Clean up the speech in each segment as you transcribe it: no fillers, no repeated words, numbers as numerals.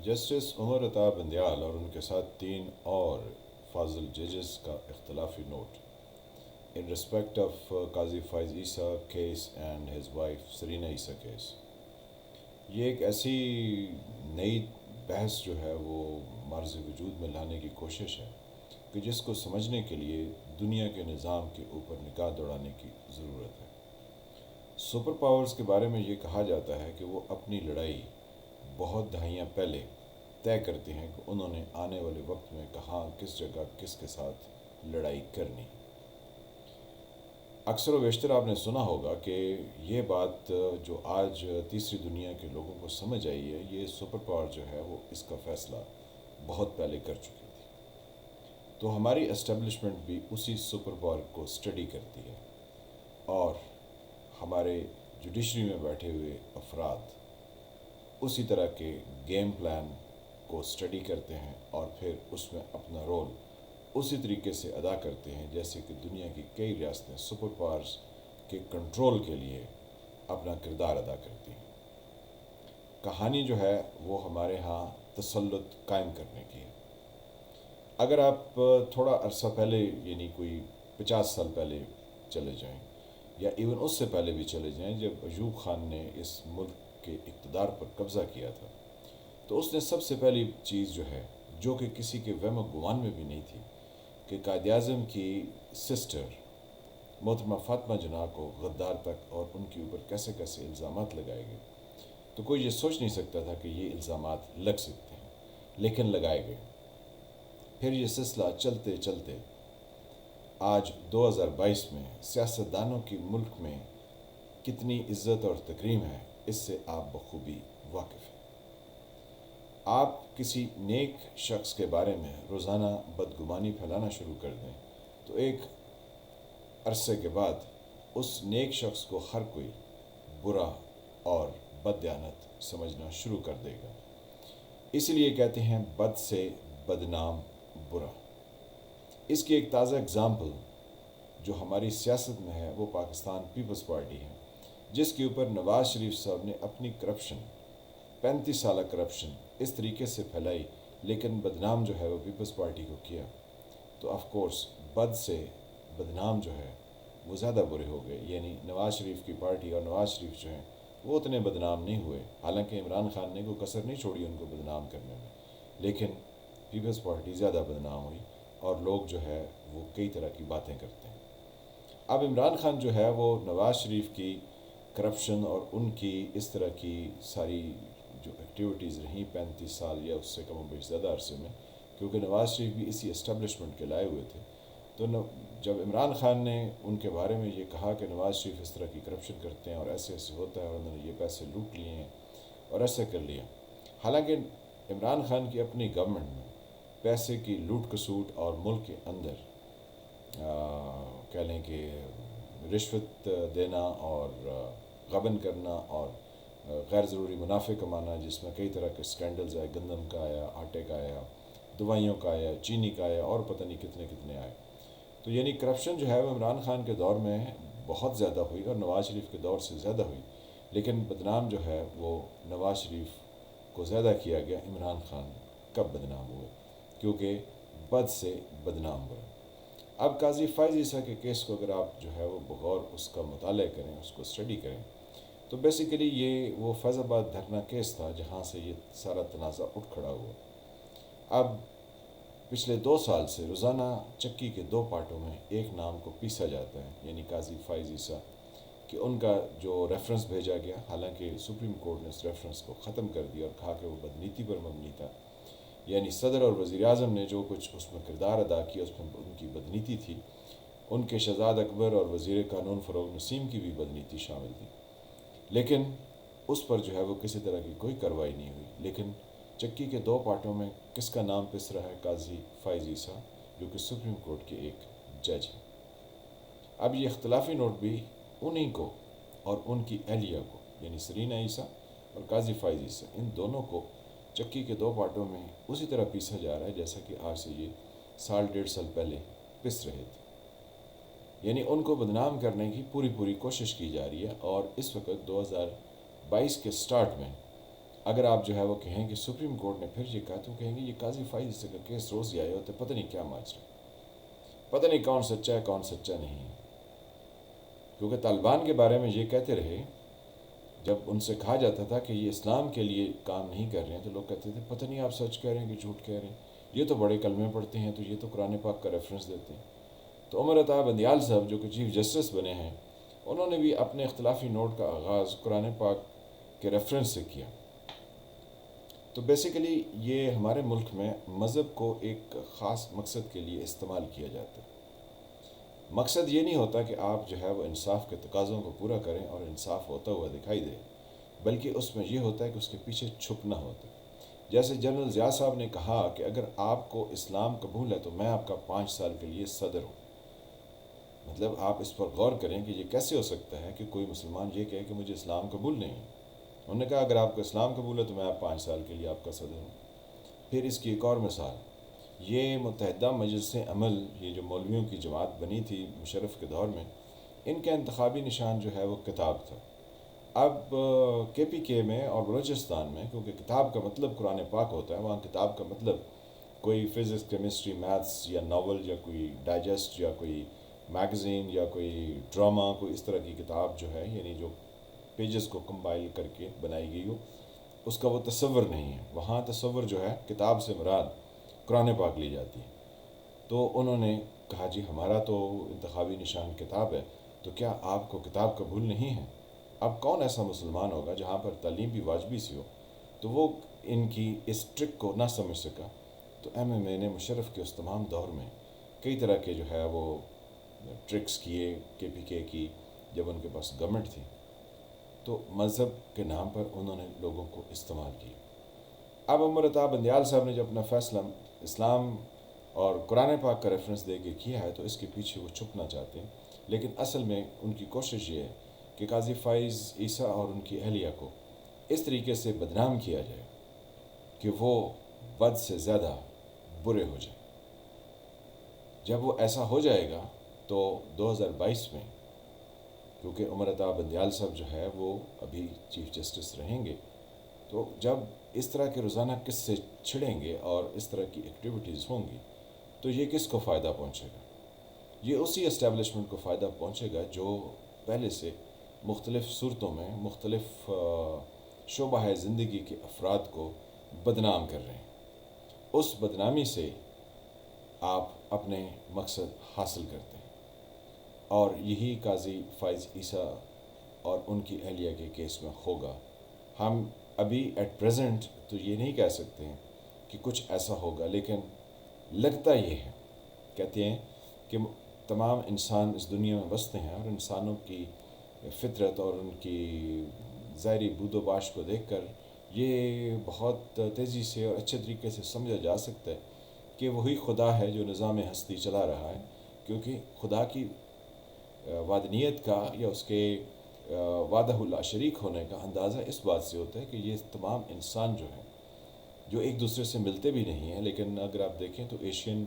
Justice Umar Ata Bandial اور ان کے ساتھ 3 اور فاضل ججز کا اختلافی note in respect of Qazi Faez Isa case and his wife Sarina Isa case. یہ ایک ایسی نئی بحث جو ہے وہ معرض وجود میں لانے کی کوشش ہے کہ جس کو سمجھنے کے لیے دنیا کے نظام کے اوپر نگاہ دوڑانے کی ضرورت ہے. سپر پاورز کے بارے میں یہ کہا جاتا ہے کہ وہ اپنی لڑائی بہت دہائیاں پہلے طے کرتے ہیں کہ انہوں نے آنے والے وقت میں کہاں کس جگہ کس کے ساتھ لڑائی کرنی. اکثر و بیشتر آپ نے سنا ہوگا کہ یہ بات جو آج تیسری دنیا کے لوگوں کو سمجھ آئی ہے، یہ سپر پاور جو ہے وہ اس کا فیصلہ بہت پہلے کر چکی تھی. تو ہماری اسٹیبلشمنٹ بھی اسی سپر پاور کو اسٹڈی کرتی ہے اور ہمارے جوڈیشری میں بیٹھے ہوئے افراد اسی طرح کے گیم پلان کو اسٹڈی کرتے ہیں اور پھر اس میں اپنا رول اسی طریقے سے ادا کرتے ہیں جیسے کہ دنیا کی کئی ریاستیں سپر پاورز کے کنٹرول کے لیے اپنا کردار ادا کرتی ہیں. کہانی جو ہے وہ ہمارے ہاں تسلط قائم کرنے کی ہے. اگر آپ تھوڑا عرصہ پہلے یعنی کوئی 50 سال پہلے چلے جائیں یا ایون اس سے پہلے بھی چلے جائیں، جب ایوب خان نے اس ملک کے اقتدار پر قبضہ کیا تھا، تو اس نے سب سے پہلی چیز جو ہے، جو کہ کسی کے وہم و گمان میں بھی نہیں تھی، کہ قائد اعظم کی سسٹر محترمہ فاطمہ جناح کو غدار تک اور ان کے اوپر کیسے کیسے الزامات لگائے گئے. تو کوئی یہ سوچ نہیں سکتا تھا کہ یہ الزامات لگ سکتے ہیں، لیکن لگائے گئے. پھر یہ سلسلہ چلتے چلتے آج 2022 میں سیاستدانوں کی ملک میں کتنی عزت اور تکریم ہے، اس سے آپ بخوبی واقف ہیں. آپ کسی نیک شخص کے بارے میں روزانہ بدگمانی پھیلانا شروع کر دیں تو ایک عرصے کے بعد اس نیک شخص کو ہر کوئی برا اور بددیانت سمجھنا شروع کر دے گا. اس لیے کہتے ہیں بد سے بدنام برا. اس کی ایک تازہ اگزامپل جو ہماری سیاست میں ہے وہ پاکستان پیپلز پارٹی ہے، جس کے اوپر نواز شریف صاحب نے اپنی کرپشن 35 سالہ کرپشن اس طریقے سے پھیلائی، لیکن بدنام جو ہے وہ پیپلز پارٹی کو کیا. تو آف کورس بد سے بدنام جو ہے وہ زیادہ برے ہو گئے. یعنی نواز شریف کی پارٹی اور نواز شریف جو ہیں وہ اتنے بدنام نہیں ہوئے، حالانکہ عمران خان نے کوئی کسر نہیں چھوڑی ان کو بدنام کرنے میں، لیکن پیپلز پارٹی زیادہ بدنام ہوئی اور لوگ جو ہے وہ کئی طرح کی باتیں کرتے ہیں. اب عمران خان جو ہے وہ نواز شریف کی کرپشن اور ان کی اس طرح کی ساری جو ایکٹیویٹیز رہیں 35 سال یا اس سے کم و بیش زیادہ عرصے میں، کیونکہ نواز شریف بھی اسی اسٹیبلشمنٹ کے لائے ہوئے تھے، تو جب عمران خان نے ان کے بارے میں یہ کہا کہ نواز شریف اس طرح کی کرپشن کرتے ہیں اور ایسے ایسے ہوتا ہے اور انہوں نے یہ پیسے لوٹ لیے ہیں اور ایسے کر لیا، حالانکہ عمران خان کی اپنی گورنمنٹ میں پیسے کی لوٹ کسوٹ اور ملک کے اندر کہہ لیں کہ رشوت دینا اور غبن کرنا اور غیر ضروری منافع کمانا، جس میں کئی طرح کے سکینڈلز آئے، گندم کا آیا، آٹے کا آیا، دوائیوں کا آیا، چینی کا آیا اور پتہ نہیں کتنے کتنے آئے. تو یعنی کرپشن جو ہے وہ عمران خان کے دور میں بہت زیادہ ہوئی اور نواز شریف کے دور سے زیادہ ہوئی، لیکن بدنام جو ہے وہ نواز شریف کو زیادہ کیا گیا. عمران خان کب بدنام ہوئے؟ کیونکہ بد سے بدنام ہوئے. اب قاضی فائز عیسیٰ کے کیس کو اگر آپ جو ہے وہ بغور اس کا مطالعہ کریں، اس کو اسٹڈی کریں، تو بیسیکلی یہ وہ فیض آباد دھرنا کیس تھا جہاں سے یہ سارا تنازع اٹھ کھڑا ہوا. اب پچھلے 2 سال سے روزانہ چکی کے 2 پارٹوں میں ایک نام کو پیسا جاتا ہے، یعنی قاضی فائز عیسیٰ، کہ ان کا جو ریفرنس بھیجا گیا، حالانکہ سپریم کورٹ نے اس ریفرنس کو ختم کر دیا اور کہا کہ وہ بدنیتی پر مبنی تھا. یعنی صدر اور وزیر اعظم نے جو کچھ اس میں کردار ادا کیا اس میں ان کی بدنیتی تھی، ان کے شہزاد اکبر اور وزیر قانون فروغ نسیم کی بھی بدنیتی شامل تھی، لیکن اس پر جو ہے وہ کسی طرح کی کوئی کارروائی نہیں ہوئی. لیکن چکی کے 2 پارٹوں میں کس کا نام پس رہا ہے؟ قاضی فائز عیسیٰ، جو کہ سپریم کورٹ کے ایک جج ہیں. اب یہ اختلافی نوٹ بھی انہی کو اور ان کی اہلیہ کو، یعنی سرینا عیسیٰ اور قاضی فائز عیسیٰ، ان دونوں کو چکی کے 2 پارٹوں میں اسی طرح پیسا جا رہا ہے جیسا کہ آج سے یہ 1.5 سال پہلے پس رہے تھے. یعنی ان کو بدنام کرنے کی پوری کوشش کی جا رہی ہے. اور اس وقت 2022 کے سٹارٹ میں اگر آپ جو ہے وہ کہیں کہ سپریم کورٹ نے پھر یہ کہا تو کہیں گے یہ قاضی فائز کا کیس روز ہی آئے ہوتے، پتہ نہیں کیا ماجرا، پتہ نہیں کون سچا ہے کون سچا نہیں ہے. کیونکہ طالبان کے بارے میں یہ کہتے رہے، جب ان سے کہا جاتا تھا کہ یہ اسلام کے لیے کام نہیں کر رہے ہیں تو لوگ کہتے تھے پتہ نہیں آپ سچ کہہ رہے ہیں کہ جھوٹ کہہ رہے ہیں، یہ تو بڑے کلمے پڑھتے ہیں، تو یہ تو قرآن پاک کا ریفرنس دیتے ہیں. تو عمر عطا بندیال صاحب جو کہ چیف جسٹس بنے ہیں، انہوں نے بھی اپنے اختلافی نوٹ کا آغاز قرآن پاک کے ریفرنس سے کیا. تو بیسیکلی یہ ہمارے ملک میں مذہب کو ایک خاص مقصد کے لیے استعمال کیا جاتا ہے. مقصد یہ نہیں ہوتا کہ آپ جو ہے وہ انصاف کے تقاضوں کو پورا کریں اور انصاف ہوتا ہوا دکھائی دے، بلکہ اس میں یہ ہوتا ہے کہ اس کے پیچھے چھپنا ہوتا ہے. جیسے جنرل ضیاء صاحب نے کہا کہ اگر آپ کو اسلام قبول ہے تو میں آپ کا 5 سال کے لیے صدر ہوں. مطلب آپ اس پر غور کریں کہ یہ کیسے ہو سکتا ہے کہ کوئی مسلمان یہ کہے کہ مجھے اسلام قبول نہیں ہے. انہوں نے کہا اگر آپ کو اسلام قبول ہے تو میں آپ 5 سال کے لیے آپ کا صدر ہوں. پھر اس کی ایک اور مثال، یہ متحدہ مجلس عمل، یہ جو مولویوں کی جماعت بنی تھی مشرف کے دور میں، ان کا انتخابی نشان جو ہے وہ کتاب تھا. اب کے پی کے میں اور بلوچستان میں، کیونکہ کتاب کا مطلب قرآن پاک ہوتا ہے، وہاں کتاب کا مطلب کوئی فزکس کیمسٹری میتھس یا ناول یا کوئی ڈائجسٹ یا کوئی میگزین یا کوئی ڈرامہ، کوئی اس طرح کی کتاب جو ہے، یعنی جو پیجز کو کمپائل کر کے بنائی گئی ہو، اس کا وہ تصور نہیں ہے. وہاں تصور جو ہے کتاب سے مراد قرآن پاک لی جاتی ہے. تو انہوں نے کہا جی ہمارا تو انتخابی نشان کتاب ہے، تو کیا آپ کو کتاب قبول نہیں ہے؟ اب کون ایسا مسلمان ہوگا جہاں پر تعلیم بھی واجبی سی ہو؟ تو وہ ان کی اس ٹرک کو نہ سمجھ سکا. تو ایم ایم اے نے مشرف کے اس تمام دور میں کئی طرح کے جو ہے وہ ٹرکس کیے کے پی کے کی، جب ان کے پاس گورنمنٹ تھی تو مذہب کے نام پر انہوں نے لوگوں کو استعمال کیا. اب عمر عطا بندیال صاحب نے جو اپنا فیصلہ اسلام اور قرآن پاک کا ریفرنس دے کے کیا ہے، تو اس کے پیچھے وہ چھپنا چاہتے ہیں. لیکن اصل میں ان کی کوشش یہ ہے کہ قاضی فائز عیسیٰ اور ان کی اہلیہ کو اس طریقے سے بدنام کیا جائے کہ وہ بد سے زیادہ برے ہو جائیں. جب وہ ایسا ہو جائے گا تو 2022 میں، کیونکہ عمر عطا بندیال صاحب جو ہے وہ ابھی چیف جسٹس رہیں گے، تو جب اس طرح کے روزانہ قصے چھڑیں گے اور اس طرح کی ایکٹیویٹیز ہوں گی تو یہ کس کو فائدہ پہنچے گا؟ یہ اسی اسٹیبلشمنٹ کو فائدہ پہنچے گا جو پہلے سے مختلف صورتوں میں مختلف شعبہ زندگی کے افراد کو بدنام کر رہے ہیں. اس بدنامی سے آپ اپنے مقصد حاصل کرتے ہیں، اور یہی قاضی فائز عیسیٰ اور ان کی اہلیہ کے کیس میں ہوگا. ہم ابھی ایٹ پریزنٹ تو یہ نہیں کہہ سکتے ہیں کہ کچھ ایسا ہوگا، لیکن لگتا یہ ہے، کہتے ہیں کہ تمام انسان اس دنیا میں بستے ہیں اور انسانوں کی فطرت اور ان کی ظاہری بود و باش کو دیکھ کر یہ بہت تیزی سے اور اچھے طریقے سے سمجھا جا سکتا ہے کہ وہی خدا ہے جو نظام ہستی چلا رہا ہے. کیونکہ خدا کی وحدانیت کا یا اس کے وحدہ لا شریک ہونے کا اندازہ اس بات سے ہوتا ہے کہ یہ تمام انسان جو ہیں، جو ایک دوسرے سے ملتے بھی نہیں ہیں، لیکن اگر آپ دیکھیں تو ایشین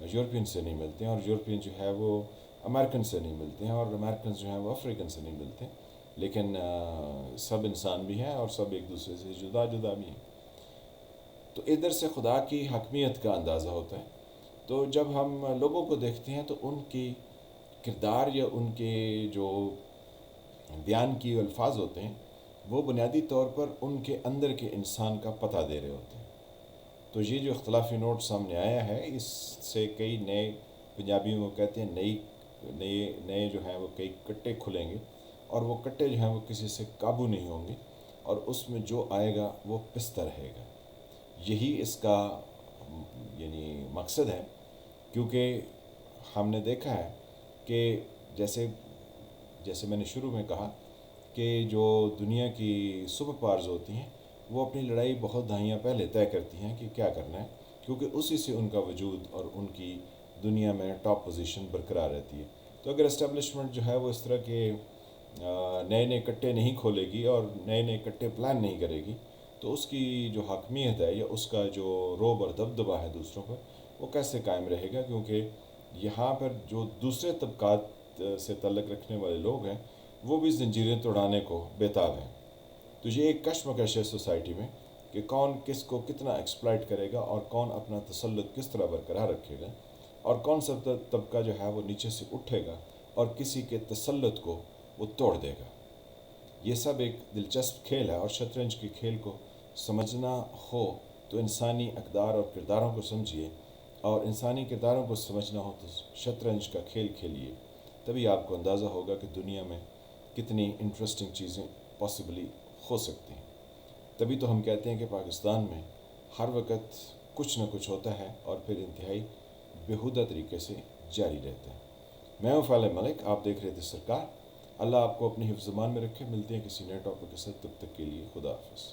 یورپین سے نہیں ملتے ہیں، اور یورپین جو ہے وہ امریکن سے نہیں ملتے ہیں، اور امریکنز جو ہیں وہ افریقن سے نہیں ملتے، لیکن سب انسان بھی ہیں اور سب ایک دوسرے سے جدا جدا بھی ہیں. تو ادھر سے خدا کی حکمیت کا اندازہ ہوتا ہے. تو جب ہم لوگوں کو دیکھتے ہیں تو ان کی کردار یا ان کے جو بیان کی الفاظ ہوتے ہیں وہ بنیادی طور پر ان کے اندر کے انسان کا پتہ دے رہے ہوتے ہیں. تو یہ جو اختلافی نوٹ سامنے آیا ہے، اس سے کئی نئے، پنجابیوں کو کہتے ہیں نئے جو ہیں وہ کئی کٹے کھلیں گے، اور وہ کٹے جو ہیں وہ کسی سے قابو نہیں ہوں گے، اور اس میں جو آئے گا وہ پستہ رہے گا. یہی اس کا یعنی مقصد ہے. کیونکہ ہم نے دیکھا ہے کہ جیسے میں نے شروع میں کہا کہ جو دنیا کی سپر پاورز ہوتی ہیں وہ اپنی لڑائی بہت دہائیاں پہلے طے کرتی ہیں کہ کیا کرنا ہے، کیونکہ اسی سے ان کا وجود اور ان کی دنیا میں ٹاپ پوزیشن برقرار رہتی ہے. تو اگر اسٹیبلشمنٹ جو ہے وہ اس طرح کے نئے کٹے نہیں کھولے گی اور نئے کٹے پلان نہیں کرے گی، تو اس کی جو حاکمیت ہے یا اس کا جو روب اور دبدبہ ہے دوسروں پر، وہ کیسے قائم رہے گا؟ کیونکہ یہاں پر جو دوسرے طبقات سے تعلق رکھنے والے لوگ ہیں وہ بھی زنجیریں توڑانے کو بے تاب ہیں. تو یہ ایک کشمکش ہے سوسائٹی میں کہ کون کس کو کتنا ایکسپلائٹ کرے گا اور کون اپنا تسلط کس طرح برقرار رکھے گا، اور کون سا طبقہ جو ہے وہ نیچے سے اٹھے گا اور کسی کے تسلط کو وہ توڑ دے گا۔ یہ سب ایک دلچسپ کھیل ہے، اور شطرنج کے کھیل کو سمجھنا ہو تو انسانی اقدار اور کرداروں کو سمجھیے، اور انسانی کرداروں کو سمجھنا ہو تو شطرنج کا کھیل کھیلیے۔ تبھی آپ کو اندازہ ہوگا کہ دنیا میں کتنی انٹرسٹنگ چیزیں پاسبلی ہو سکتی ہیں۔ تبھی تو ہم کہتے ہیں کہ پاکستان میں ہر وقت کچھ نہ کچھ ہوتا ہے اور پھر انتہائی بیہودہ طریقے سے جاری رہتا ہے۔ میں ہوں فالح ملک، آپ دیکھ رہے تھے سرکار۔ اللہ آپ کو اپنی حفظ امان میں رکھے۔ ملتے ہیں کسی نئے ٹاپک کے ساتھ، تب تک کے لیے خدا حافظ۔